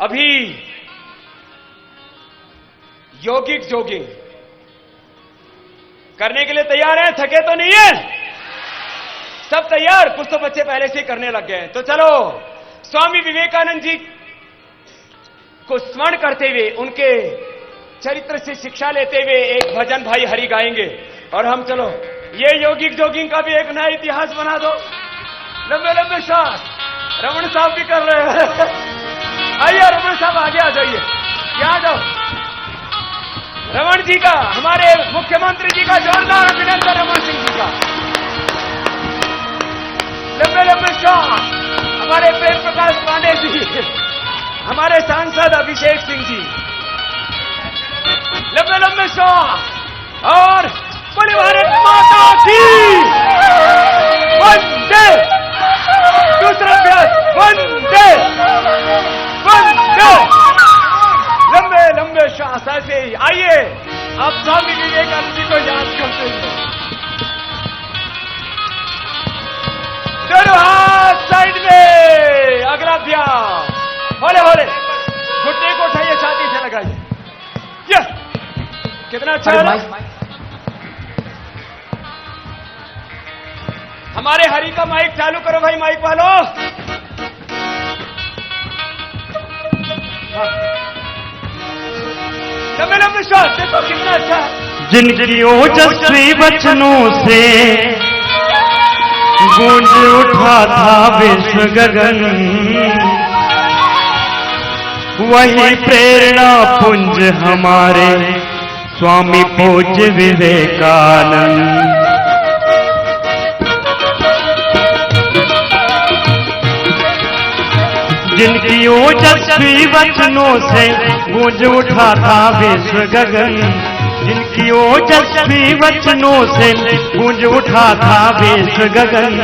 अभी यौगिक जॉगिंग करने के लिए तैयार हैं? थके तो नहीं है? सब तैयार? कुछ तो बच्चे पहले से ही करने लग गए हैं। तो चलो स्वामी विवेकानंद जी को स्मरण करते हुए, उनके चरित्र से शिक्षा लेते हुए एक भजन भाई हरि गाएंगे। और हम चलो ये यौगिक जॉगिंग का भी एक नया इतिहास बना दो। लंबे लंबे श्वास रमन साहब भी कर रहे हैं। आइए रमन साहब आगे आ जाइए, यहाँ जाओ। रमन जी का, हमारे मुख्यमंत्री जी का जोरदार अभिनंदन। रमन सिंह जी का लंबे लंबे श्वास। हमारे प्रेम प्रकाश पांडे जी, हमारे सांसद अभिषेक सिंह जी, लंबे लंबे श्वास। और बड़ी भारत माता की वंदे। दूसरा अभ्यास वंदे वंदे। लंबे लंबे श्वास ऐसे ही। आइए आप स्वामी विवेकानंद जी को याद करते हैं। दोनों हाथ साइड में। अगला अभ्यास होले होले। घुटने को उठाइए, छाती से लगाइए। ये कितना अच्छा है ना? हमारे हरि का माइक चालू करो भाई, माइक वालों। लंबे लंबे श्वास। देखो कितना अच्छा है। जिनकी ओजस्वी वचनों से गूंज उठा था विश्व गगन, वही प्रेरणा पुंज हमारे स्वामी पूज्य विवेकानंद। जिनकी ओजस्वी वचनों से गूंज उठा था विश्व गगन, जिनकी ओजस्वी वचनों से गूंज उठा था विश्व गगन,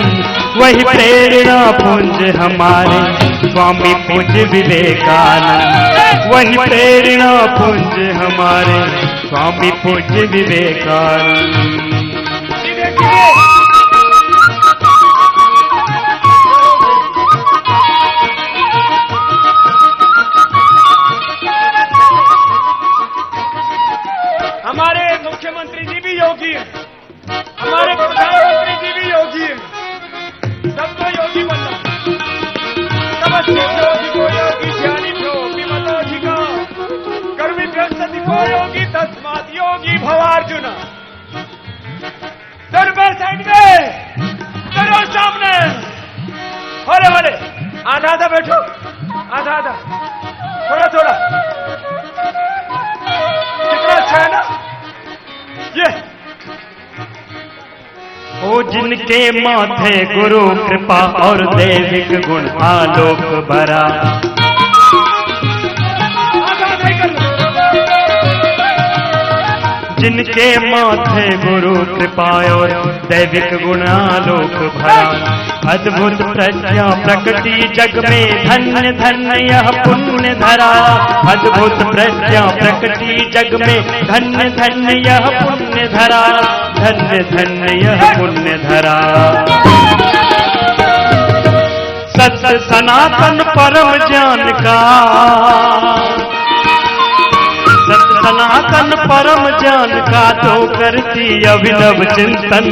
वही प्रेरणा पुंज हमारे स्वामी पूज्य विवेकानंद। वही प्रेरणा पुंज हमारे स्वामी पूज्य विवेकानंद। हमारे मुख्यमंत्री जी भी योगी हैं, हमारे प्रधानमंत्री जी भी योगी हैं। सबको योगी बनना। को योगी ज्ञानी भ्यो विमतोधिका कर्मिभ्यो को योगी तस्मात् योगी भवार्जुन। दरबार साइड में, करो सामने। होले होले। आधा आधा बैठो, आधा आधा, थोड़ा थोड़ा। कितना अच्छा है ना ये। ओ जिनके माथे गुरु कृपा और दैविक गुण आलोक भरा, जिनके माथे गुरु कृपा और दैविक गुण आलोक भरा, अद्भुत प्रज्ञा प्रकृति जग में धन्य धन्य यह पुण्य धरा। अद्भुत प्रज्ञा प्रकृति जग में धन्य धन्य यह पुण्य धरा, धन्य धन्य यह पुण्य धरा। सत्य सनातन परम ज्ञान का, सत्य सनातन परम ज्ञान का तो करती अभिनव चिंतन,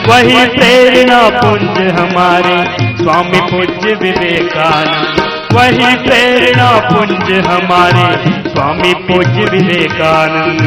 वही प्रेरणा पुंज हमारे स्वामी पूज्य विवेकानंद। वही प्रेरणा पुंज हमारे स्वामी पूज्य विवेकानंद।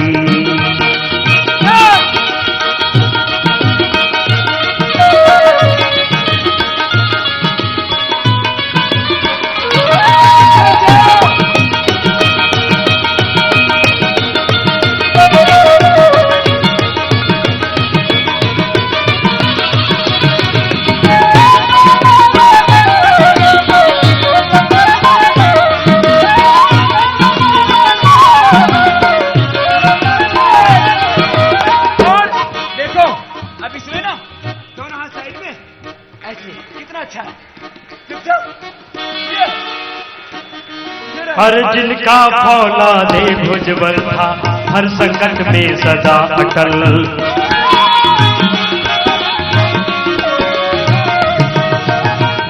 हर जिनका फौलादे भुजबल था, हर संकट में सदा अटल।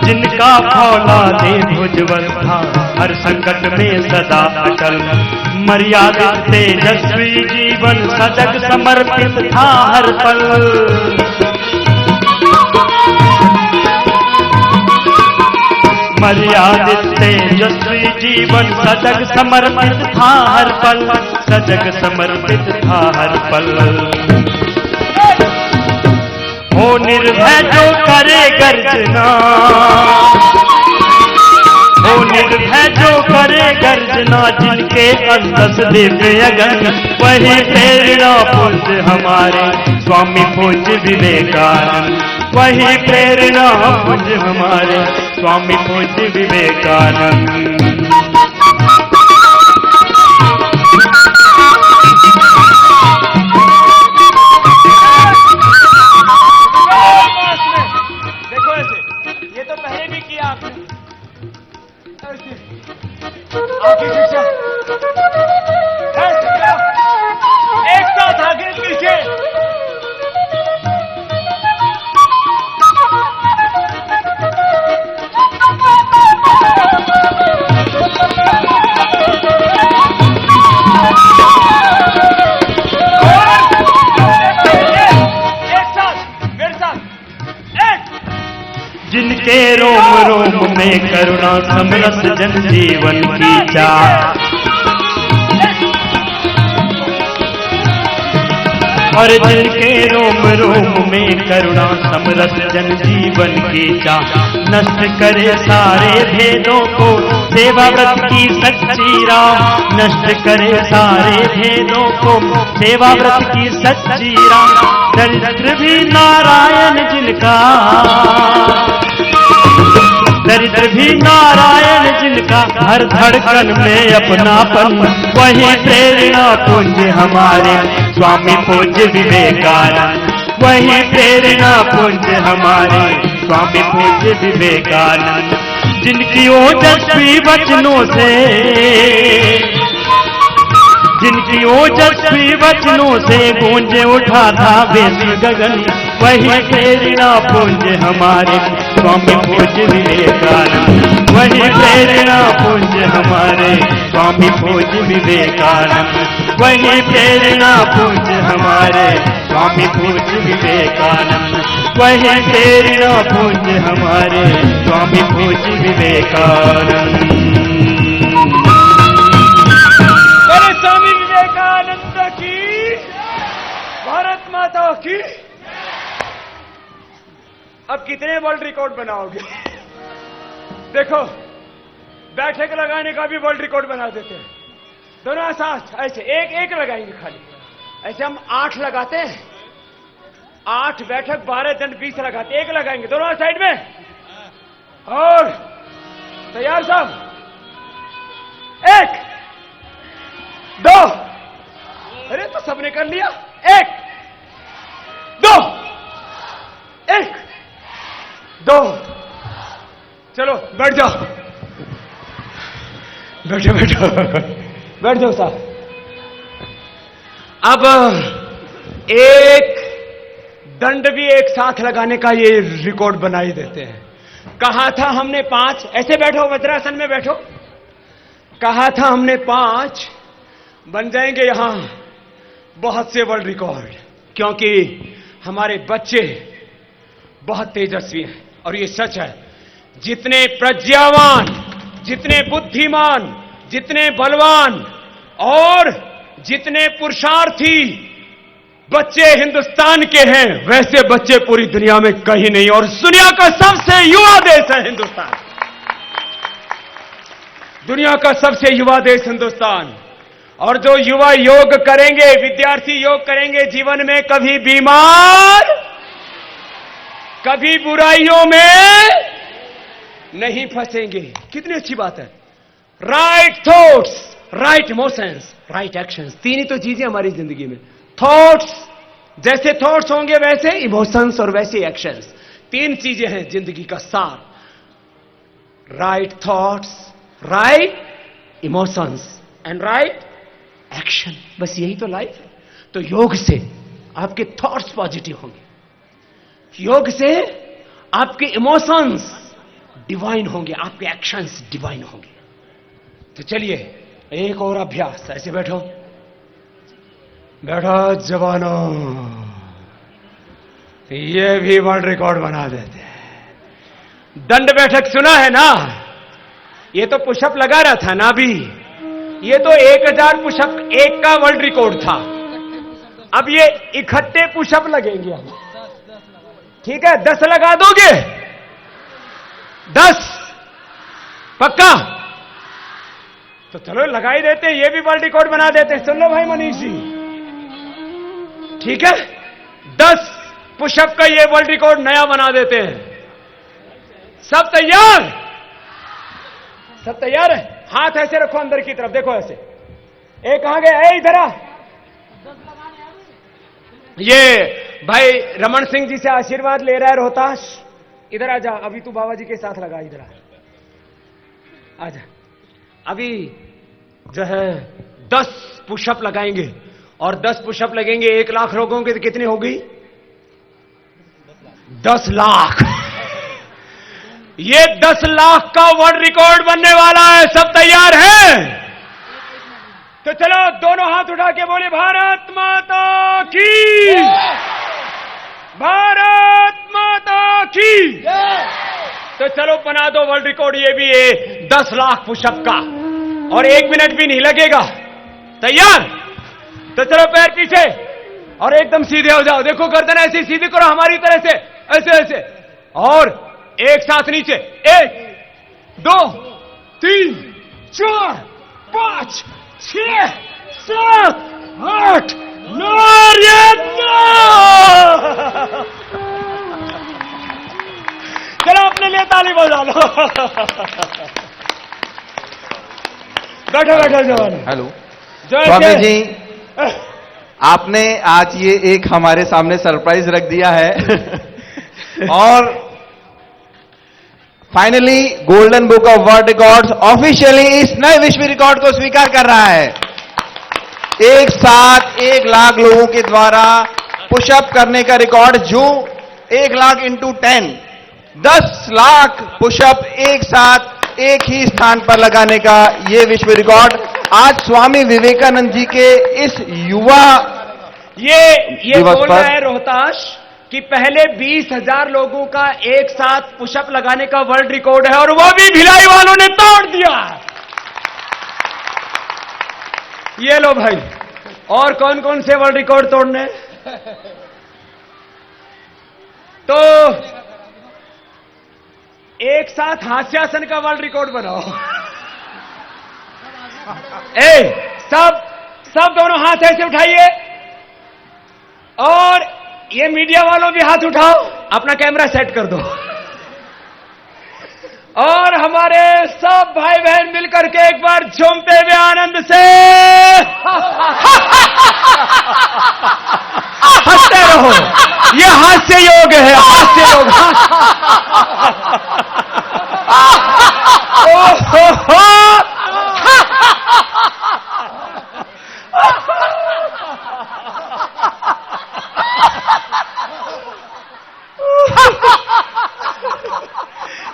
जिनका फौलादे भुजबल था, हर संकट में सदा अटल। मर्यादित तेजस्वी जीवन सजग समर्पित था हर पल। मर्यादित तेजस्वी जीवन सजग समर्पित था हर पल, सजग समर्पित था हर पल। हो निर्भय जो करे गर्जना, हो निर्भय जो करे गर्जना, जिनके अंदर दिव्य गगन, वही प्रेरणा पुंज हमारे स्वामी पूज्य विवेकानंद। वही प्रेरणा पुंज हमारे स्वामी पूज्य विवेकानंद। देखो ऐसे, ये तो पहले भी किया आपने। ऐसे आगे पीछे, ऐसे करो, एक साथ आगे पीछे। जिनके रोम रोम में करुणा समरस जन जीवन की चाह, और जिनके रोम रोम में करुणा समरस जन जीवन की चाह, नष्ट करे सारे भेदों को सेवा व्रत की सच्ची राह। नष्ट करे सारे भेदों को सेवा व्रत की सच्ची राह। दरिद्र भी नारायण जिनका, दरिद्र भी नारायण जिनका, हर धड़कन में अपनापन, वही प्रेरणा पुंज हमारे स्वामी पूज्य विवेकानंद। वही प्रेरणा पुंज हमारे स्वामी पूज्य विवेकानंद। जिनकी ओजस्वी वचनों से, जिनकी ओजस्वी वचनों से गूंजे उठा था विश्व गगन, वही प्रेरणा पुंज हमारे स्वामी पूज्य विवेकानंद। वही प्रेरणा पुंज हमारे स्वामी पूज्य विवेकानंद। वही प्रेरणा पुंज हमारे स्वामी पूज्य विवेकानंद। वही प्रेरणा पुंज हमारे स्वामी पूज्य विवेकानंद। स्वामी विवेकानंद की, भारत माता की। अब कितने वर्ल्ड रिकॉर्ड बनाओगे? देखो, बैठक लगाने का भी वर्ल्ड रिकॉर्ड बना देते हैं। दोनों साथ ऐसे एक एक लगाएंगे खाली। ऐसे हम 8 लगाते हैं, 8 बैठक 12 दंड 20 लगाते, एक लगाएंगे दोनों साइड में। और तैयार साहब, 1 2, अरे तो सबने कर लिया। 1 2 1 2, चलो बैठ जाओ, बैठो बैठो बैठ जाओ साहब। अब एक दंड भी एक साथ लगाने का ये रिकॉर्ड बना ही देते हैं। कहा था हमने 5, ऐसे बैठो, वज्रासन में बैठो। कहा था हमने 5, बन जाएंगे यहां बहुत से वर्ल्ड रिकॉर्ड, क्योंकि हमारे बच्चे बहुत तेजस्वी हैं। और ये सच है, जितने प्रज्ञावान, जितने बुद्धिमान, जितने बलवान और जितने पुरुषार्थी बच्चे हिंदुस्तान के हैं, वैसे बच्चे पूरी दुनिया में कहीं नहीं। और दुनिया का सबसे युवा देश है हिंदुस्तान। दुनिया का सबसे युवा देश हिंदुस्तान। और जो युवा योग करेंगे, विद्यार्थी योग करेंगे, जीवन में कभी बीमार, कभी बुराइयों में नहीं फंसेंगे। कितनी अच्छी बात है। Right thoughts, right emotions, right actions, 3 ही तो चीजें हमारी जिंदगी में। थॉट्स, जैसे थॉट्स होंगे वैसे इमोशंस और वैसे एक्शंस। 3 चीजें हैं जिंदगी का सार। Right thoughts, right emotions and right action. बस यही तो लाइफ है। तो योग से आपके थॉट्स पॉजिटिव होंगे, योग से आपके इमोशंस डिवाइन होंगे, आपके एक्शंस डिवाइन होंगे। तो चलिए एक और अभ्यास। ऐसे बैठो, बैठो जवानों, ये भी वर्ल्ड रिकॉर्ड बना देते हैं। दंड बैठक सुना है ना? ये तो पुशअप लगा रहा था ना अभी। ये तो 1000 पुशअप एक का वर्ल्ड रिकॉर्ड था। अब ये इकट्ठे पुशअप लगेंगे हम। ठीक है, 10 लगा दोगे? 10 पक्का? तो चलो लगा ही देते हैं, ये भी वर्ल्ड रिकॉर्ड बना देते हैं। सुन लो भाई मनीष जी, ठीक है? 10 पुशअप का ये वर्ल्ड रिकॉर्ड नया बना देते हैं। सब तैयार? सब तैयार है? हाथ ऐसे रखो अंदर की तरफ, देखो ऐसे। एक कहां गया? इधर आ। ये भाई रमन सिंह जी से आशीर्वाद ले रहा है रोहताश, इधर आ जा। अभी तू बाबा जी के साथ लगा, इधर आ जा। अभी जो है 10 पुशअप लगाएंगे, और 10 पुशअप लगेंगे 1 लाख लोगों के, तो कितनी होगी? 10 लाख। ये 10 लाख का वर्ल्ड रिकॉर्ड बनने वाला है। सब तैयार हैं? तो चलो दोनों हाथ उठा के बोले भारत माता की, भारत माता की। तो चलो बना दो वर्ल्ड रिकॉर्ड, ये भी है 10 लाख पुशअप का, और 1 मिनट भी नहीं लगेगा। तैयार? तो चलो पैर पीछे और एकदम सीधे हो जाओ। देखो गर्दन ऐसे सीधी करो हमारी तरह से, ऐसे ऐसे, और एक साथ नीचे। 1 2 3 4 5 6 7 8 9। चलो अपने लिए ताली बजा लो। बैठो बैठो जवान। हेलो जो स्वामी जी, आपने आज ये एक हमारे सामने सरप्राइज रख दिया है और finally golden book of world records officially इस नए विश्व रिकॉर्ड को स्वीकार कर रहा है। एक साथ 1 लाख लोगों के द्वारा पुशअप करने का रिकॉर्ड, जो 1 लाख इंटू 10 लाख पुशअप एक साथ एक ही स्थान पर लगाने का ये विश्व रिकॉर्ड आज स्वामी विवेकानंद जी के इस युवा ये दिवस बोल पर रहा है रोहताश कि पहले 20,000 लोगों का एक साथ पुशअप लगाने का वर्ल्ड रिकॉर्ड है, और वो भी भिलाई वालों ने तोड़ दिया। ये लो भाई, और कौन कौन से वर्ल्ड रिकॉर्ड तोड़ने? तो एक साथ हास्यासन का वर्ल्ड रिकॉर्ड बनाओ। सब दोनों हाथ ऐसे उठाइए, और ये मीडिया वालों भी हाथ उठाओ, अपना कैमरा सेट कर दो, और हमारे सब भाई बहन मिलकर के एक बार झूमते हुए आनंद से हंसते रहो। ये हास्य योग है, हास्य योग।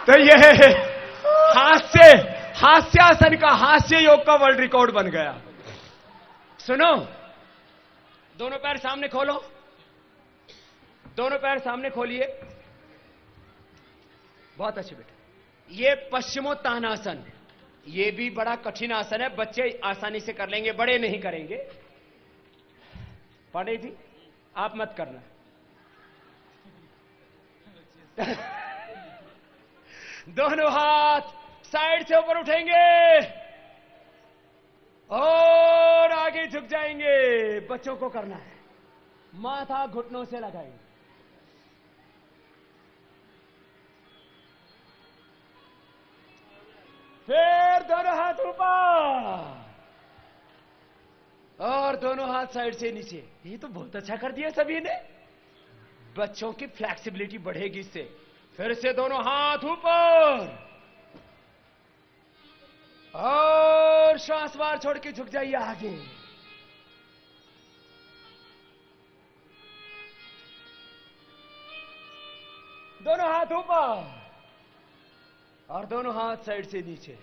तो ये हास्यासन का, हास्य योग का वर्ल्ड रिकॉर्ड बन गया। सुनो, दोनों पैर सामने खोलो, दोनों पैर सामने खोलिए। बहुत अच्छे बेटे। ये पश्चिमोत्तानासन, ये भी बड़ा कठिन आसन है, बच्चे आसानी से कर लेंगे, बड़े नहीं करेंगे। पांडे जी आप मत करना। दोनों हाथ साइड से ऊपर उठेंगे और आगे झुक जाएंगे। बच्चों को करना है, माथा घुटनों से लगाएंगे। फिर दोनों हाथ ऊपर और दोनों हाथ साइड से नीचे। ये तो बहुत अच्छा कर दिया सभी ने। बच्चों की फ्लैक्सिबिलिटी बढ़ेगी इससे। फिर से दोनों हाथ ऊपर और श्वास बाहर छोड़ के झुक जाइए आगे। दोनों हाथ ऊपर और दोनों हाथ साइड से नीचे।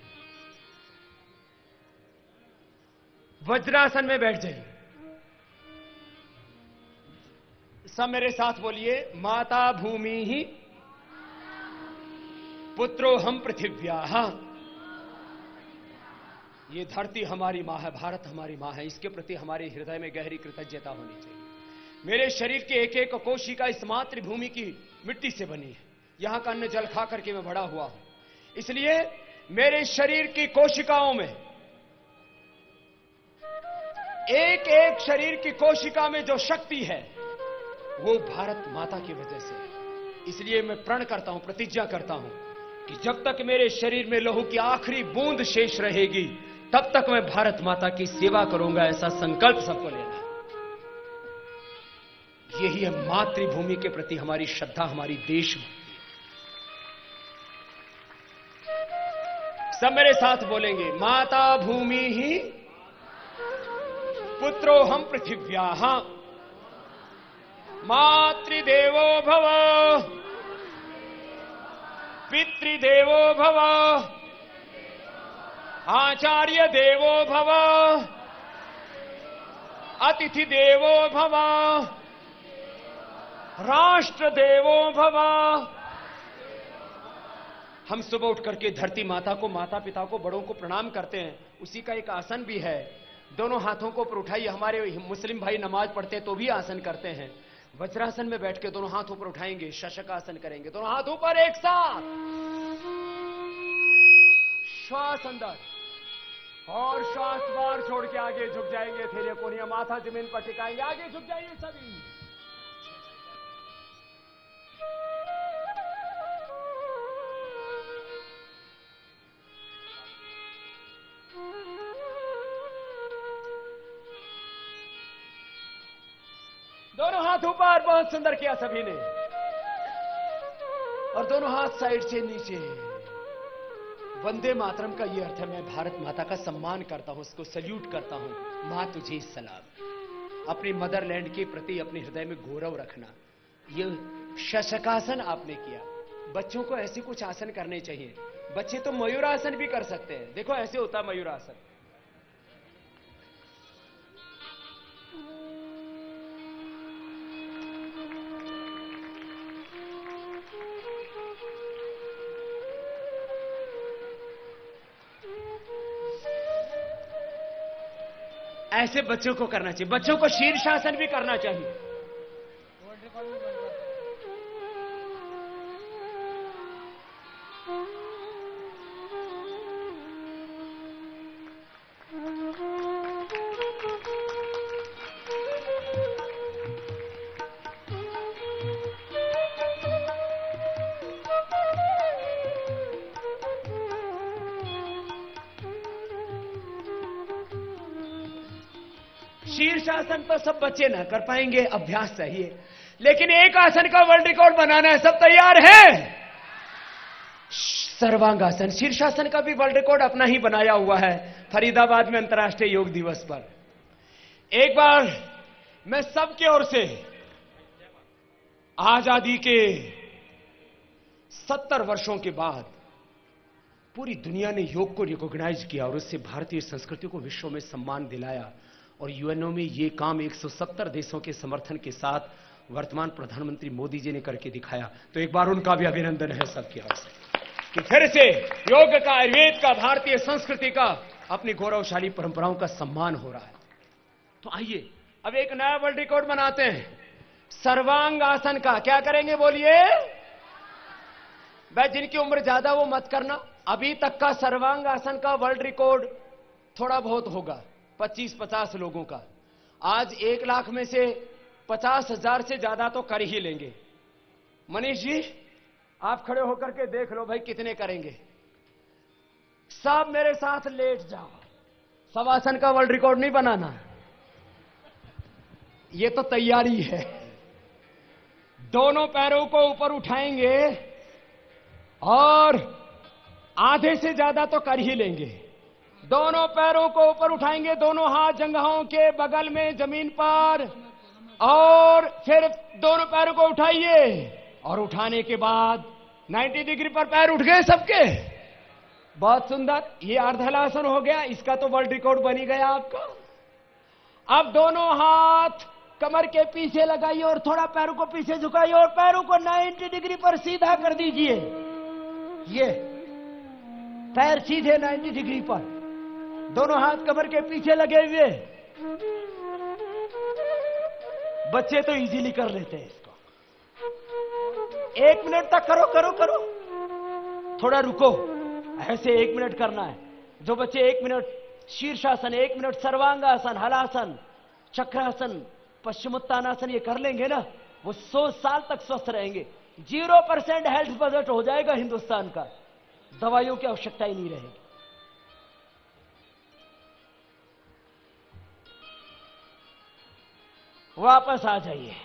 वज्रासन में बैठ जाइए। सब मेरे साथ बोलिए, माता भूमि ही पुत्रो हम पृथिव्याः। ये धरती हमारी मां है, भारत हमारी मां है, इसके प्रति हमारे हृदय में गहरी कृतज्ञता होनी चाहिए। मेरे शरीर के एक एक कोशिका इस मातृभूमि की मिट्टी से बनी है। यहां का अन्न जल खा करके मैं बड़ा हुआ हूं, इसलिए मेरे शरीर की कोशिकाओं में, एक एक शरीर की कोशिका में जो शक्ति है वो भारत माता की वजह से है। इसलिए मैं प्रण करता हूं, प्रतिज्ञा करता हूं कि जब तक मेरे शरीर में लहू की आखिरी बूंद शेष रहेगी तब तक मैं भारत माता की सेवा करूंगा। ऐसा संकल्प सबको लेना। यही है मातृभूमि के प्रति हमारी श्रद्धा, हमारी देशभक्ति। सब मेरे साथ बोलेंगे, माता भूमि ही पुत्रो हम पृथिव्याः। मातृदेवो भव, पितृदेवो भव, आचार्य देवो भव, अतिथि देवो भव, राष्ट्र देवो भव। हम सुबह उठ करके धरती माता को, माता पिता को, बड़ों को प्रणाम करते हैं। उसी का एक आसन भी है, दोनों हाथों को ऊपर उठाइए। हमारे मुस्लिम भाई नमाज पढ़ते हैं तो भी आसन करते हैं। वज्रासन में बैठ के दोनों हाथ ऊपर उठाएंगे, शशकासन करेंगे, दोनों हाथ ऊपर एक साथ, श्वास अंदर और श्वास बाहर छोड़ के आगे झुक जाएंगे। थेलिया कोनिया, माथा जमीन पर टिकाएंगे, आगे झुक जाइए सभी। दोनों हाथ ऊपर, बहुत सुंदर किया सभी ने। और दोनों हाथ साइड से नीचे। वंदे मातरम का ये अर्थ है, मैं भारत माता का सम्मान करता हूं, उसको सल्यूट करता हूं। मां तुझे सलाम। अपनी मदरलैंड के प्रति अपने हृदय में गौरव रखना। ये शशकासन आपने किया। बच्चों को ऐसे कुछ आसन करने चाहिए। बच्चे तो मयूरासन भी कर सकते हैं। देखो ऐसे होता है मयूरासन। ऐसे बच्चों को करना चाहिए। बच्चों को शीर्षासन भी करना चाहिए। शीर्षासन तो सब बच्चे ना कर पाएंगे, अभ्यास चाहिए। लेकिन एक आसन का वर्ल्ड रिकॉर्ड बनाना है। सब तैयार हैं? सर्वांगासन। शीर्षासन का भी वर्ल्ड रिकॉर्ड अपना ही बनाया हुआ है फरीदाबाद में अंतर्राष्ट्रीय योग दिवस पर। एक बार मैं सबकी ओर से आजादी के 70 वर्षों के बाद पूरी दुनिया ने योग को रिकॉग्नाइज किया और उससे भारतीय संस्कृति को विश्व में सम्मान दिलाया। और यूएनओ में ये काम 170 देशों के समर्थन के साथ वर्तमान प्रधानमंत्री मोदी जी ने करके दिखाया। तो एक बार उनका भी अभिनंदन है सबकी ओर से कि फिर से योग का, आयुर्वेद का, भारतीय संस्कृति का, अपनी गौरवशाली परंपराओं का सम्मान हो रहा है। तो आइए अब एक नया वर्ल्ड रिकॉर्ड बनाते हैं सर्वांग आसन का। क्या करेंगे बोलिए? भाई जिनकी उम्र ज्यादा वो मत करना। अभी तक का सर्वांग आसन का वर्ल्ड रिकॉर्ड थोड़ा बहुत होगा, 25-50 लोगों का। आज 1 लाख में से 50,000 से ज्यादा तो कर ही लेंगे। मनीष जी आप खड़े होकर के देख लो भाई कितने करेंगे। सब मेरे साथ लेट जाओ। शवासन का वर्ल्ड रिकॉर्ड नहीं बनाना, ये तो तैयारी है। दोनों पैरों को ऊपर उठाएंगे और आधे से ज्यादा तो कर ही लेंगे। दोनों पैरों को ऊपर उठाएंगे, दोनों हाथ जंघाओं के बगल में जमीन पर, और फिर दोनों पैरों को उठाइए। और उठाने के बाद 90 डिग्री पर पैर उठ गए सबके। बहुत सुंदर। ये अर्धहलासन हो गया, इसका तो वर्ल्ड रिकॉर्ड बन ही गया आपका। अब दोनों हाथ कमर के पीछे लगाइए और थोड़ा पैरों को पीछे झुकाइए और पैरों को 90 डिग्री पर सीधा कर दीजिए। ये पैर सीधे 90 डिग्री पर, दोनों हाथ कमर के पीछे लगे हुए। बच्चे तो इजीली कर लेते हैं इसको। 1 मिनट तक करो करो करो, थोड़ा रुको, ऐसे 1 मिनट करना है। जो बच्चे 1 मिनट शीर्षासन, 1 मिनट सर्वांगासन, हलासन, चक्रासन, पश्चिमोत्तानासन ये कर लेंगे ना, वो 100 साल तक स्वस्थ रहेंगे। 0% हेल्थ बजट हो जाएगा हिंदुस्तान का, दवाइयों की आवश्यकता ही नहीं रहेगी। वापस आ जाइए,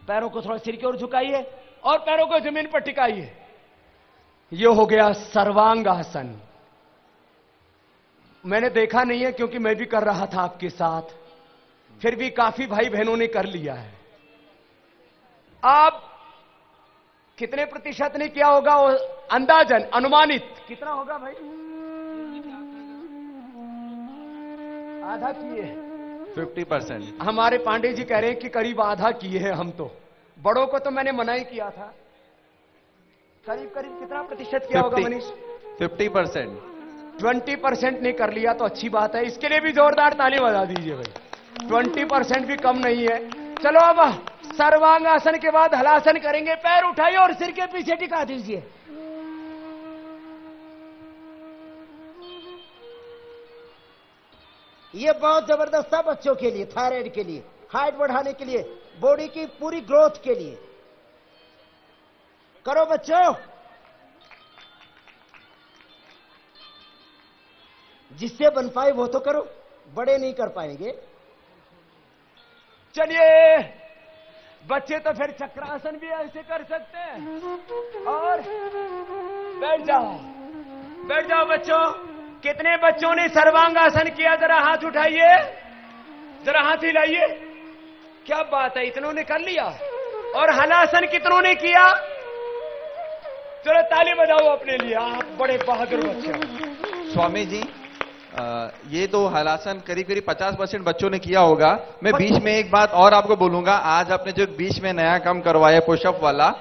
पैरों को थोड़ा सिर की ओर झुकाइए और पैरों को जमीन पर टिकाइए। यह हो गया सर्वांगासन। मैंने देखा नहीं है क्योंकि मैं भी कर रहा था आपके साथ, फिर भी काफी भाई बहनों ने कर लिया है। आप कितने प्रतिशत ने किया होगा वो अंदाजन, अनुमानित कितना होगा भाई? आधा किए 50%। हमारे पांडे जी कह रहे हैं कि करीब आधा किए हैं हम तो। बड़ों को तो मैंने मना ही किया था। करीब करीब कितना प्रतिशत किया होगा मनीष? 50%। 20% ने कर लिया तो अच्छी बात है, इसके लिए भी जोरदार ताली बजा दीजिए भाई। 20% भी कम नहीं है। चलो अब सर्वांगासन के बाद हलासन करेंगे। पैर उठाइए और सिर के पीछे टिका दीजिए। ये बहुत जबरदस्त है बच्चों के लिए, थायराइड के लिए, हाइट बढ़ाने के लिए, बॉडी की पूरी ग्रोथ के लिए। करो बच्चों, जिससे बन पाए वो तो करो, बड़े नहीं कर पाएंगे। चलिए बच्चे तो फिर चक्रासन भी ऐसे कर सकते हैं। और बैठ जाओ, बैठ जाओ बच्चों। कितने बच्चों ने सर्वांगासन किया? जरा हाथ उठाइए, जरा हाथ हिलाइए। क्या बात है, इतनों ने कर लिया। और हलासन कितनों ने किया? चलो ताली बजाओ अपने लिए, आप बड़े बहादुर बच्चे हो। स्वामी जी, ये तो हलासन करीब करीब 50% बच्चों ने किया होगा। मैं बीच में एक बात और आपको बोलूंगा। आज आपने जो बीच में नया काम करवाया पुशअप वाला,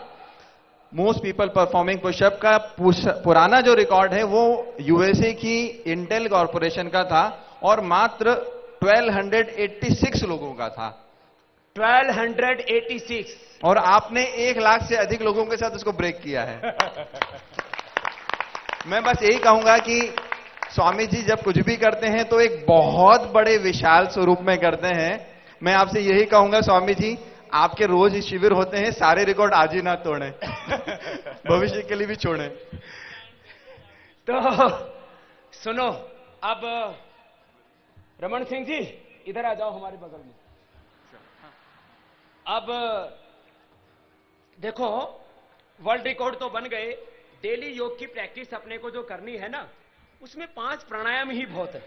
मोस्ट पीपल परफॉर्मिंग पुशअप का पुराना जो रिकॉर्ड है वो यूएसए की इंटेल कॉर्पोरेशन का था और मात्र 1286 लोगों का था। 1286। और आपने 1 लाख से अधिक लोगों के साथ उसको ब्रेक किया है। मैं बस यही कहूंगा कि स्वामी जी जब कुछ भी करते हैं तो एक बहुत बड़े विशाल स्वरूप में करते हैं। मैं आपसे यही कहूंगा स्वामी जी, आपके रोज शिविर होते हैं, सारे रिकॉर्ड आज ही ना तोड़ें, भविष्य के लिए भी छोड़ें। तो सुनो, अब रमन सिंह जी इधर आ जाओ हमारे बगल में। अब देखो, वर्ल्ड रिकॉर्ड तो बन गए। डेली योग की प्रैक्टिस अपने को जो करनी है ना, उसमें 5 प्राणायाम ही बहुत है।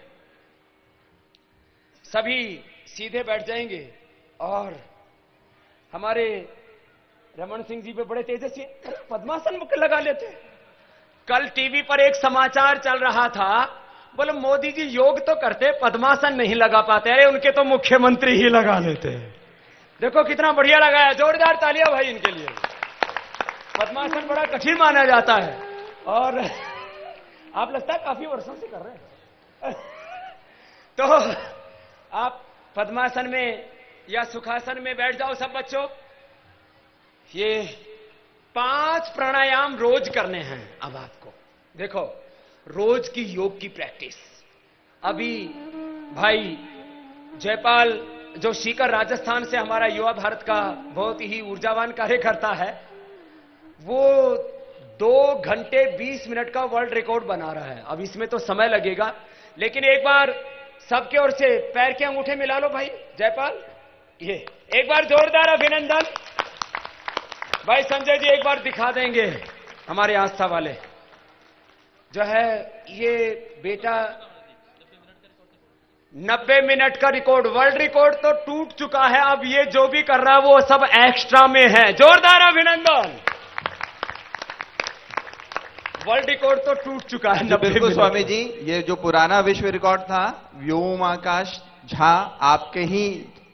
सभी सीधे बैठ जाएंगे और हमारे रमन सिंह जी पे बड़े तेजस्वी पद्मासन लगा लेते। कल टीवी पर एक समाचार चल रहा था, बोले मोदी जी योग तो करते, पद्मासन नहीं लगा पाते। अरे उनके तो मुख्यमंत्री ही लगा लेते हैं। देखो कितना बढ़िया लगाया, जोरदार तालियां भाई इनके लिए। पद्मासन बड़ा कठिन माना जाता है और आप लगता है काफी वर्षों से कर रहे हैं। तो आप पद्मासन में या सुखासन में बैठ जाओ सब बच्चों। ये 5 प्राणायाम रोज करने हैं। अब आपको देखो, रोज की योग की प्रैक्टिस। अभी भाई जयपाल जो सीकर राजस्थान से हमारा युवा भारत का बहुत ही ऊर्जावान कार्यकर्ता है, वो 2 घंटे 20 मिनट का वर्ल्ड रिकॉर्ड बना रहा है। अब इसमें तो समय लगेगा, लेकिन एक बार सबके ओर से पैर के अंगूठे मिला लो भाई। जयपाल, ये एक बार जोरदार अभिनंदन। भाई संजय जी एक बार दिखा देंगे, हमारे आस्था वाले जो है ये बेटा। 90 मिनट का रिकॉर्ड, वर्ल्ड रिकॉर्ड तो टूट चुका है। अब ये जो भी कर रहा है वो सब एक्स्ट्रा में है। जोरदार अभिनंदन। वर्ल्ड रिकॉर्ड तो टूट चुका है। बिल्कुल स्वामी जी, ये जो पुराना विश्व रिकॉर्ड था व्योम आकाश झा आपके ही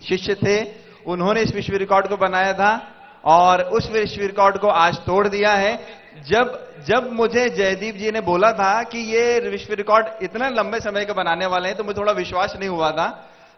शिष्य थे, उन्होंने इस विश्व रिकॉर्ड को बनाया था और उस विश्व रिकॉर्ड को आज तोड़ दिया है। जब मुझे जयदीप जी ने बोला था कि ये विश्व रिकॉर्ड इतना लंबे समय का बनाने वाले हैं तो मुझे थोड़ा विश्वास नहीं हुआ था,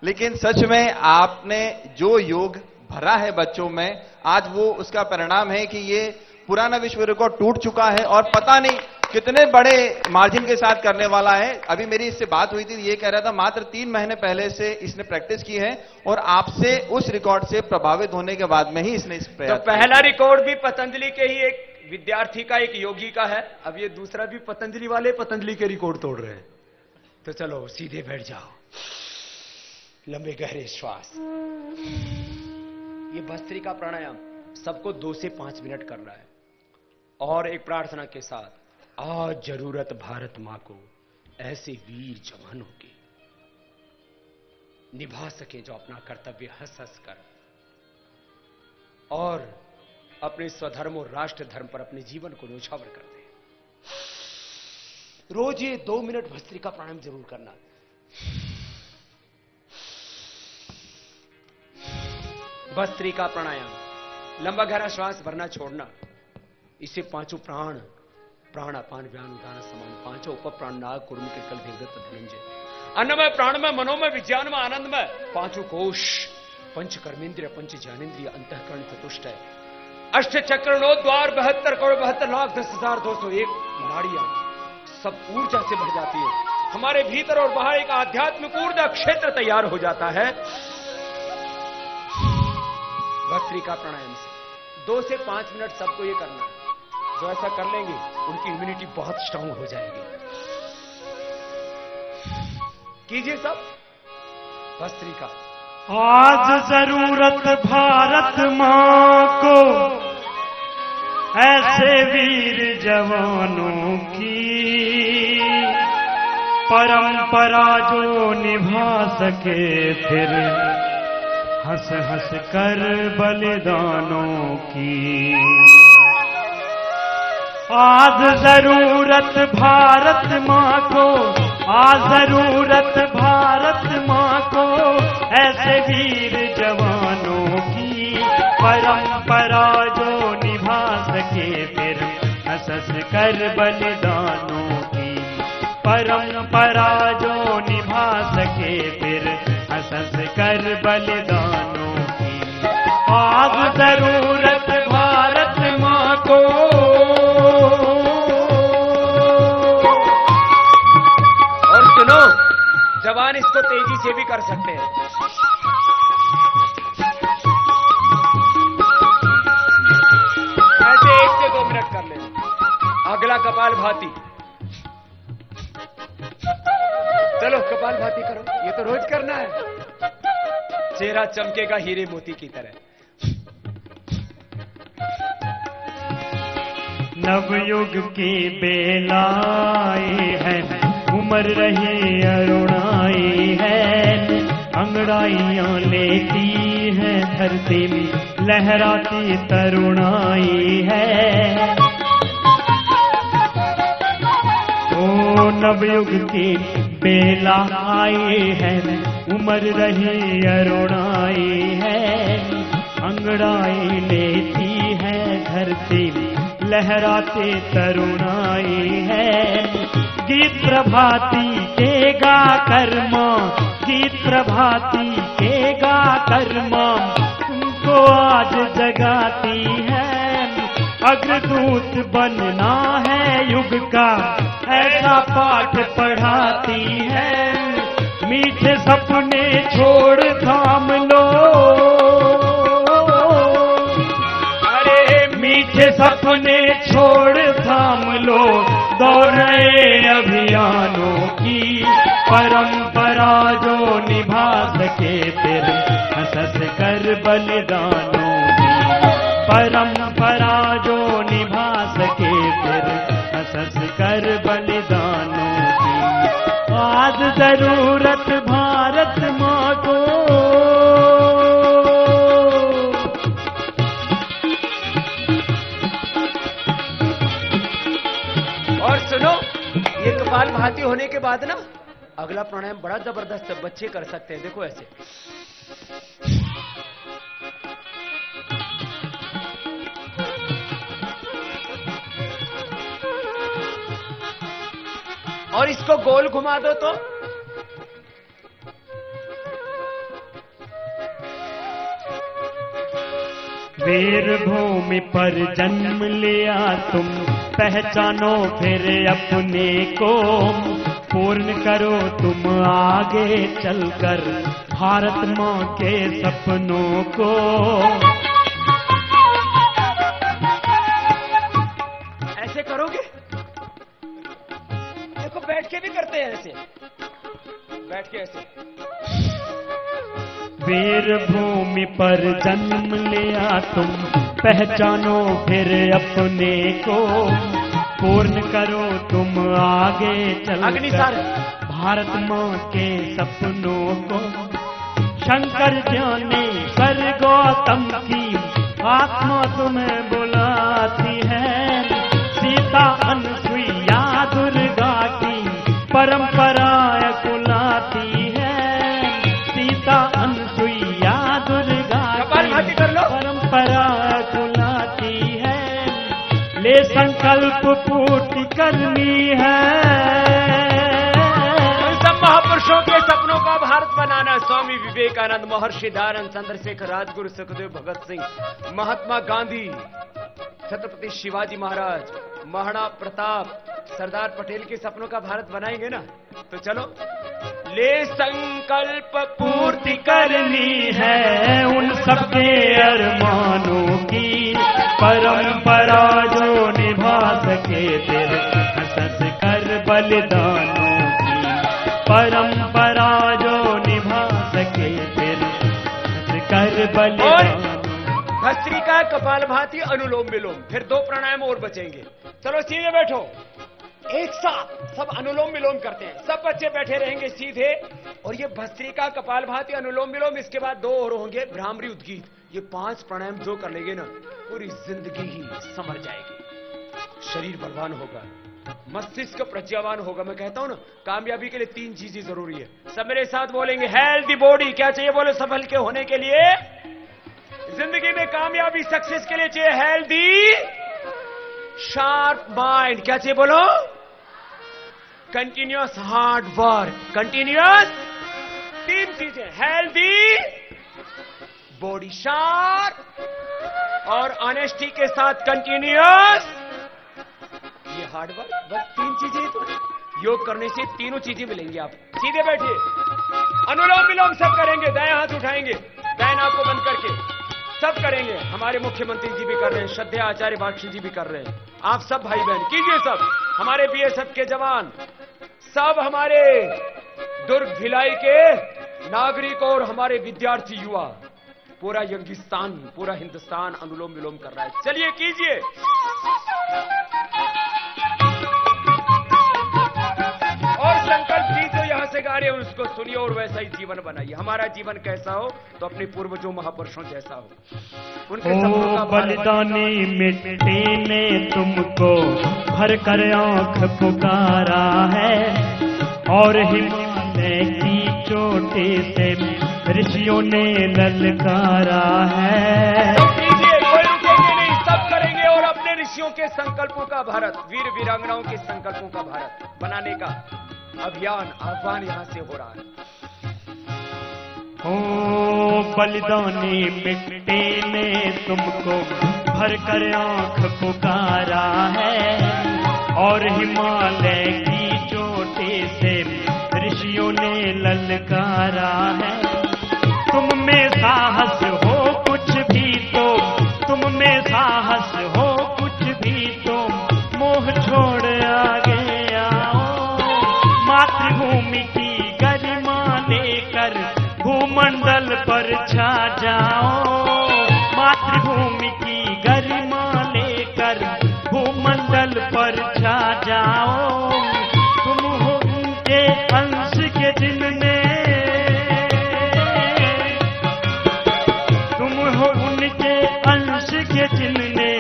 लेकिन सच में आपने जो योग भरा है बच्चों में, आज वो उसका परिणाम है कि ये पुराना विश्व रिकॉर्ड टूट चुका है और पता नहीं कितने बड़े मार्जिन के साथ करने वाला है। अभी मेरी इससे बात हुई थी, ये कह रहा था मात्र 3 महीने पहले से इसने प्रैक्टिस की है और आपसे उस रिकॉर्ड से प्रभावित होने के बाद में ही इसने इस तो पहला रिकॉर्ड भी पतंजलि के ही एक विद्यार्थी का, एक योगी का है। अब ये दूसरा भी पतंजलि वाले पतंजलि के रिकॉर्ड तोड़ रहे हैं। तो चलो सीधे बैठ जाओ, लंबे गहरे श्वास। ये भस्त्रिका प्राणायाम सबको 2 से 5 मिनट करना है और एक प्रार्थना के साथ, आज जरूरत भारत मां को ऐसे वीर जवानों की निभा सके जो अपना कर्तव्य हंस हंस कर और अपने स्वधर्म और राष्ट्र धर्म पर अपने जीवन को न्यौछावर कर दे। रोज ये 2 मिनट भस्त्रिका प्राणायाम जरूर करना। भस्त्रिका प्राणायाम, लंबा गहरा श्वास भरना छोड़ना। इसे 5 प्राण, प्राण अपान व्यान उदान समान, 5 उप प्राण नाग कुर्म कृकल देवदत्त धनंजय, अन्नमय प्राणमय मनोमय विज्ञानमय आनंदमय, 5 कोश, पंच कर्मेंद्रिय, पंच ज्ञानेन्द्रिय, अंतःकरण चतुष्टय, 8 चक्र, 9 द्वार, 72 करोड़ 72 लाख 10,201 नाड़ियां सब ऊर्जा से भर जाती है। हमारे भीतर और बाहर एक आध्यात्मिक ऊर्जा क्षेत्र तैयार हो जाता है भस्त्रिका प्राणायाम से। 2 से 5 मिनट सबको ये करना है। जो ऐसा कर लेंगे उनकी इम्यूनिटी बहुत स्ट्रांग हो जाएगी। कीजिए सब भस्त्रिका। आज जरूरत भारत मां को ऐसे वीर जवानों की, परंपरा जो निभा सके फिर हंस हंस कर बलिदानों की। आज जरूरत भारत मां को, आज जरूरत भारत मां को ऐसे वीर जवानों की, परंपरा जो निभा सके फिर हंस हंस कर बलिदानों की, परंपरा जो निभा सके फिर हंस हंस कर बलिदानों की। आज जरूरत भारत मां को। और सुनो, जवान इसको तेजी से भी कर सकते हैं। ऐसे 1 से 2 मिनट कर लें। अगला कपाल भाती। चलो कपाल भाती करो, ये तो रोज करना है। चेहरा चमकेगा हीरे मोती की तरह। नवयुग की बेलाई है, उमर रही अरुणाई है, अंगड़ाइयां लेती है धरती में लहराती तरुणाई है। ओ नवयुग की बेला आई है, उमर रही अरुणाई है, अंगड़ाई लेती है धरती लहराते तरुणाई है। गीत प्रभाती के गा कर्मा, गीत प्रभाती के गा कर्मा, तुमको आज जगाती है। अग्रदूत बनना है युग का, ऐसा पाठ पढ़ाती है। मीठे सपने छोड़ थाम लो, मीठे सपने छोड़ थाम लो, दौड़े अभियानों की, परंपरा जो निभा सके फिर हंस हंस कर बलिदानों की, परंपरा जो निभा सके फिर हंस हंस कर बलिदानों की। आज जरूरत भारत मां को। और सुनो, ये कपाल भाती होने के बाद ना अगला प्राणायाम बड़ा जबरदस्त है, बच्चे कर सकते हैं, देखो ऐसे। और इसको गोल घुमा दो तो वीर भूमि पर जन्म लिया तुम, पहचानो फिर अपने को, पूर्ण करो तुम आगे चलकर भारत माँ के सपनों को। ऐसे करोगे, देखो बैठ के भी करते हैं ऐसे, बैठ के ऐसे। वीर भूमि पर जन्म लिया तुम, पहचानो फिर अपने को, पूर्ण करो तुम आगे अग्निसार चलकर भारत माँ के सपनों को। शंकर ज्ञानेश्वर गौतम की आत्मा तुम्हें बुलाती है, सीता अनसुईया दुर्गा की परंपरा कुलाती है, सीता अनसुईया दुर्गा की परंपरा कुलाती है, ले संकल्प पूर्ति करनी है। उन सब महापुरुषों के सपनों का भारत बनाना। स्वामी विवेकानंद, महर्षि दयानंद, चंद्रशेखर, राजगुरु सुखदेव, भगत सिंह, महात्मा गांधी, छत्रपति शिवाजी महाराज, महाराणा प्रताप, सरदार पटेल के सपनों का भारत बनाएंगे ना, तो चलो। ले संकल्प पूर्ति करनी है उन सबके अरमानों की, परंपरा जो निभा सके तेरे हंस कर बलिदानों की, परंपरा जो निभा सके तेरे हंस कर बलिदानों। भस्त्रिका, कपालभाति, अनुलोम विलोम, फिर 2 प्राणायाम और बचेंगे। चलो सीधे बैठो, एक साथ सब अनुलोम विलोम करते हैं, सब बच्चे बैठे रहेंगे सीधे। और ये भस्त्रिका, कपालभाति, अनुलोम विलोम, इसके बाद 2 और होंगे, भ्रामरी, उद्गीत। ये 5 प्राणायाम जो कर लेंगे ना, पूरी जिंदगी ही संवर जाएगी। शरीर बलवान होगा, मस्तिष्क प्रज्ञावान होगा। मैं कहता हूं ना, कामयाबी के लिए 3 चीजें जरूरी है। सब मेरे साथ बोलेंगे, हेल्दी बॉडी। क्या चाहिए बोलो सफल के होने के लिए? जिंदगी में कामयाबी, सक्सेस के लिए चाहिए हेल्दी शार्प माइंड। क्या चाहिए बोलो? Continuous hard work, continuous. 3 चीजें, हेल्दी बॉडी, शार्प और ऑनेस्टी के साथ कंटिन्यूअस ये हार्ड वर्क। बस 3 चीजें तो योग करने से तीनों चीजें मिलेंगी। आप सीधे बैठिए, अनुलोम विलोम सब करेंगे, दाएं हाथ उठाएंगे, दाएं नाक को बंद करके सब करेंगे। हमारे मुख्यमंत्री जी भी कर रहे हैं, श्रद्धेय आचार्य बागची जी भी कर रहे हैं। आप सब भाई बहन कीजिए, सब हमारे बीएसएफ के जवान, सब हमारे दुर्ग भिलाई के नागरिक और हमारे विद्यार्थी युवा, पूरा यंगिस्तान, पूरा हिंदुस्तान अनुलोम विलोम कर रहा है। चलिए कीजिए। और संकल्प जी जो यहां से गा रहे हैं उसको सुनिए और वैसा ही जीवन बनाइए। हमारा जीवन कैसा हो तो अपने पूर्वजों महापुरुषों जैसा हो। उनके सपनों का बलिदानी मिट्टी ने तुमको भर कर आंख पुकारा है, और हिमालय की चोटी से ऋषियों ने ललकारा है। कीजिए, कोई रुकेंगे नहीं, सब करेंगे। और अपने ऋषियों के संकल्पों का भारत, वीर वीरांगनाओं के संकल्पों का भारत बनाने का अभियान, आह्वान यहां से हो रहा है। ओ बलिदानी मिट्टी ने तुमको भर कर आंख पुकारा है, और हिमालय की चोटी से ऋषियों ने ललकारा है। तुम में साहस हो कुछ भी तो, तुम में साहस हो कुछ भी तो, मोह छोड़ आगे आओ। मातृभूमि की गरिमा लेकर भूमंडल पर छा जाओ। मातृभूमि की गरिमा लेकर भूमंडल पर छा जाओ। तुम हो उनके अंश के जिनमें, तुम हो उनके अंश के जिनने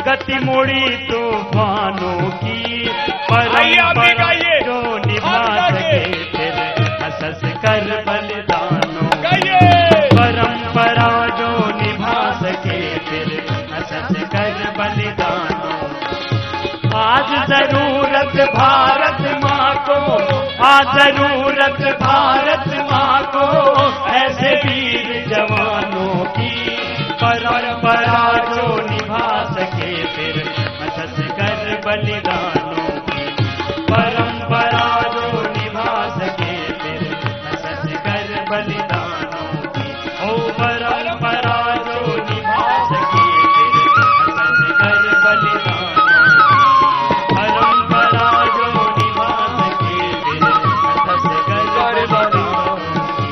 गति मोड़ी तूफानों की, परंपरा जो निभा सके तेरे कर बलिदानों गाइए। परंपरा जो निभा सके फिर हंस कर बलिदानों। आज जरूरत भारत माँ को, आज जरूरत भारत माँ को ऐसे वीर जवानों की। परंपरा जो निभा सके फिर हंस कर बलिदानों की। परंपरा जो निभा सके फिर हंस कर बलिदानों की। ओ परंपरा जो निभा सके फिर हंस कर बलिदानों की। परंपरा जो निभा सके फिर हंस कर बलिदानों की।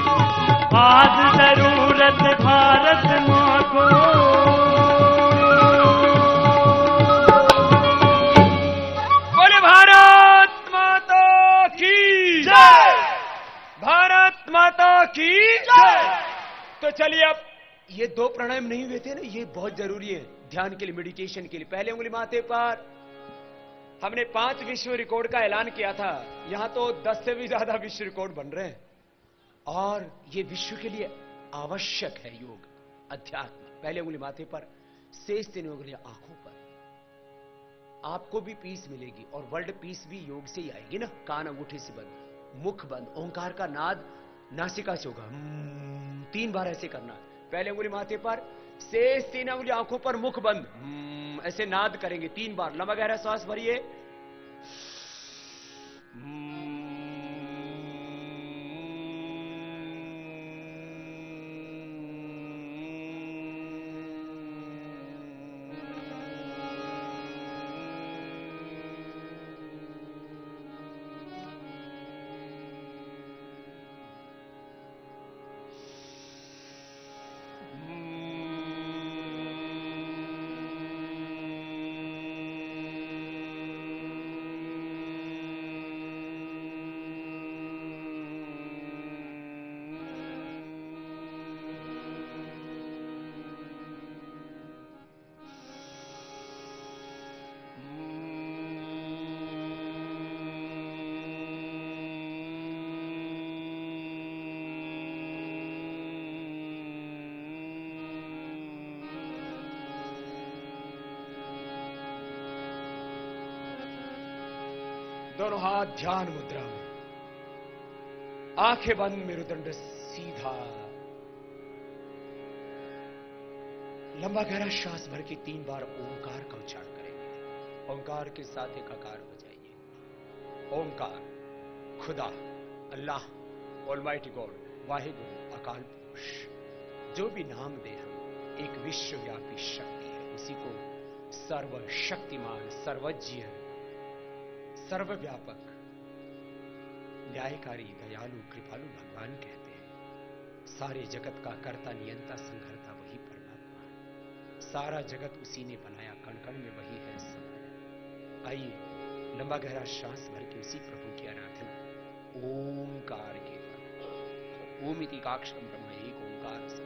आज जरूरत भारत माँ को। बोले भारत माता की जय। भारत माता की जय। तो चलिए, अब ये 2 प्राणायाम नहीं हुए थे ना, ये बहुत जरूरी है ध्यान के लिए, मेडिटेशन के लिए। पहले उंगली माथे पर। हमने 5 विश्व रिकॉर्ड का ऐलान किया था, यहां तो 10 से भी ज्यादा विश्व रिकॉर्ड बन रहे हैं। और ये विश्व के लिए आवश्यक है योग, अध्यात्म। पहले उंगली माथे पर, शेष 3 उंगलियां आंखों पर। आपको भी पीस मिलेगी और वर्ल्ड पीस भी योग से ही आएगी ना। कान अंगूठे से बंद, मुख बंद, ओंकार का नाद नासिका से होगा। 3 बार ऐसे करना। पहले उंगली माथे पर, शेष 3 उंगली आंखों पर, मुख बंद। ऐसे नाद करेंगे 3 बार। लंबा गहरा सांस भरिए। दोनों हाथ ध्यान मुद्रा में, आंखें बंद, मेरुदंड सीधा। लंबा गहरा श्वास भर के 3 बार ओंकार का उच्चारण करेंगे। ओंकार के साथ एक आकार बजाइए। ओंकार, खुदा, अल्लाह, ऑलमाइटी गॉड, वाहिगुरु, अकाल पुरुष, जो भी नाम दे हम, एक विश्वव्यापी शक्ति है। उसी को सर्वशक्तिमान, सर्वज्ञ, सर्वव्यापक, न्यायकारी, दयालु, कृपालु भगवान कहते हैं। सारे जगत का कर्ता, नियंता, संघर्ता वही परमात्मा है। सारा जगत उसी ने बनाया, कण कण में वही है समाया। आइए लंबा गहरा श्वास भर के उसी प्रभु की आराधना ओंकार के द्वारा। ओम इति काक्षरम ब्रह्म एक ओंकार से।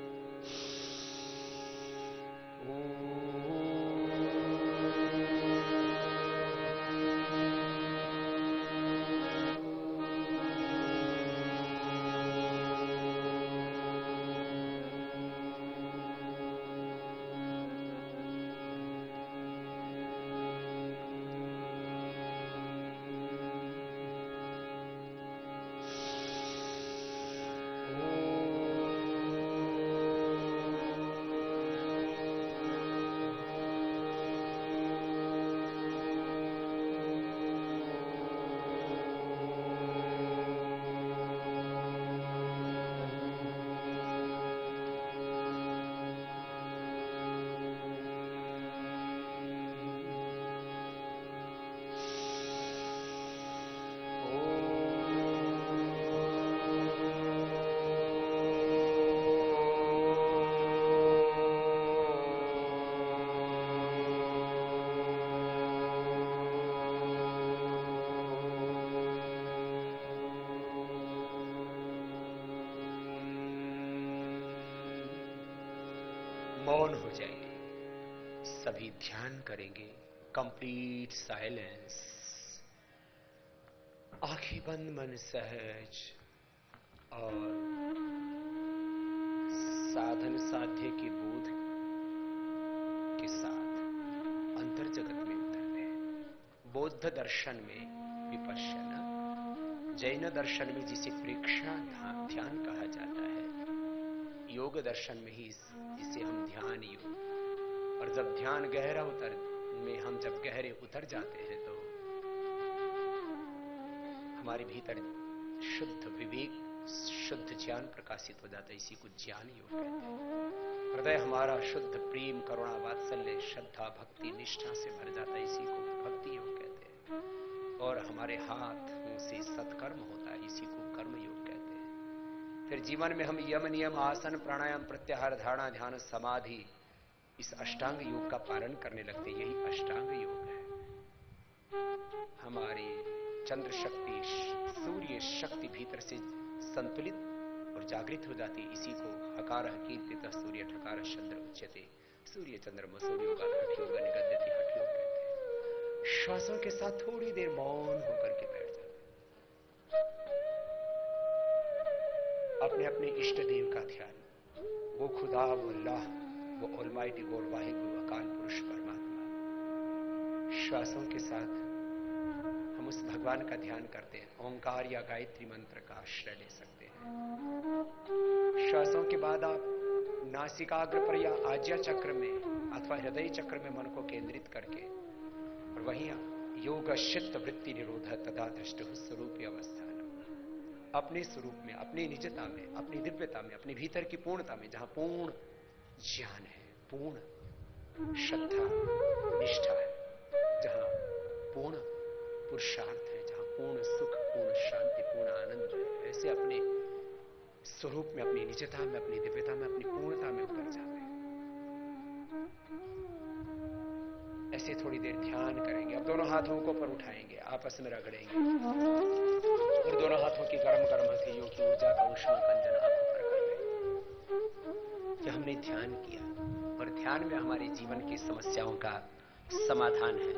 मौन हो जाइए, सभी ध्यान करेंगे। कंप्लीट साइलेंस, आंखें बंद, मन सहज। और साधन साध्य के बोध के साथ अंतर जगत में उतरते हैं। बौद्ध दर्शन में विपश्यना, जैन दर्शन में जिसे प्रेक्षा ध्यान कहा जाता है, योग दर्शन में ही इसे हम ध्यान योग। और जब ध्यान गहरा हम जब गहरे उतर जाते हैं तो हमारे भीतर शुद्ध विवेक, शुद्ध ज्ञान प्रकाशित हो जाता है। इसी को ज्ञान योग कहते हैं। हृदय हमारा शुद्ध प्रेम, करुणा, वात्सल्य, श्रद्धा, भक्ति, निष्ठा से भर जाता है। इसी को भक्ति योग कहते हैं। और हमारे हाथों से सत्कर्म होता है। इसी को कर्म योग कहते हैं। फिर जीवन में हम यम, नियम, आसन, प्राणायाम, प्रत्याहार, धारणा, ध्यान, समाधि, इस अष्टांग योग का पालन करने लगते। यही अष्टांग योग है। हमारी चंद्र शक्ति, सूर्य शक्ति भीतर से संतुलित और जागृत हो जाती। इसी को हकार कीर्तित सूर्य ठकार चंद्र उच्यते। सूर्य चंद्रमा सूर्योगा हठ योग निगद्यति हठ योग कहते हैं। श्वासों के साथ थोड़ी देर मौन होकर के बैठ जाते। अपने अपने इष्ट देव का ध्यान, वो खुदा, वो अल्लाह, वो ऑलमाइटी गॉड, वाहिगुरु, अकाल पुरुष परमात्मा। श्वासों के साथ हम उस भगवान का ध्यान करते हैं। ओंकार या गायत्री मंत्र का आश्रय ले सकते हैं। श्वासों के बाद आप नासिकाग्र पर या आज्ञा चक्र में अथवा हृदय चक्र में मन को केंद्रित करके, और वहीं योग चित्त वृत्ति निरोध तथा दृष्ट स्वरूप अवस्थान, अपने स्वरूप में, अपनी निजता में, अपनी दिव्यता में, अपने भीतर की पूर्णता में, जहां पूर्ण ज्ञान है, पूर्ण श्रद्धा निष्ठा है, जहां पूर्ण पुरुषार्थ है, जहां पूर्ण सुख, पूर्ण शांति, पूर्ण आनंद है, ऐसे अपने स्वरूप में, अपनी निजता में, अपनी दिव्यता में, अपनी पूर्णता में उतर जाते हैं। ऐसे थोड़ी देर ध्यान करेंगे। अब दोनों हाथों को ऊपर उठाएंगे, आपस में रगड़ेंगे और दोनों हाथों की गर्म गर्म हथेलियों की ऊर्जा का उष्मा कंजन हाथों पर कर लेंगे। जब हमने ध्यान किया, और ध्यान में हमारे जीवन की समस्याओं का समाधान है,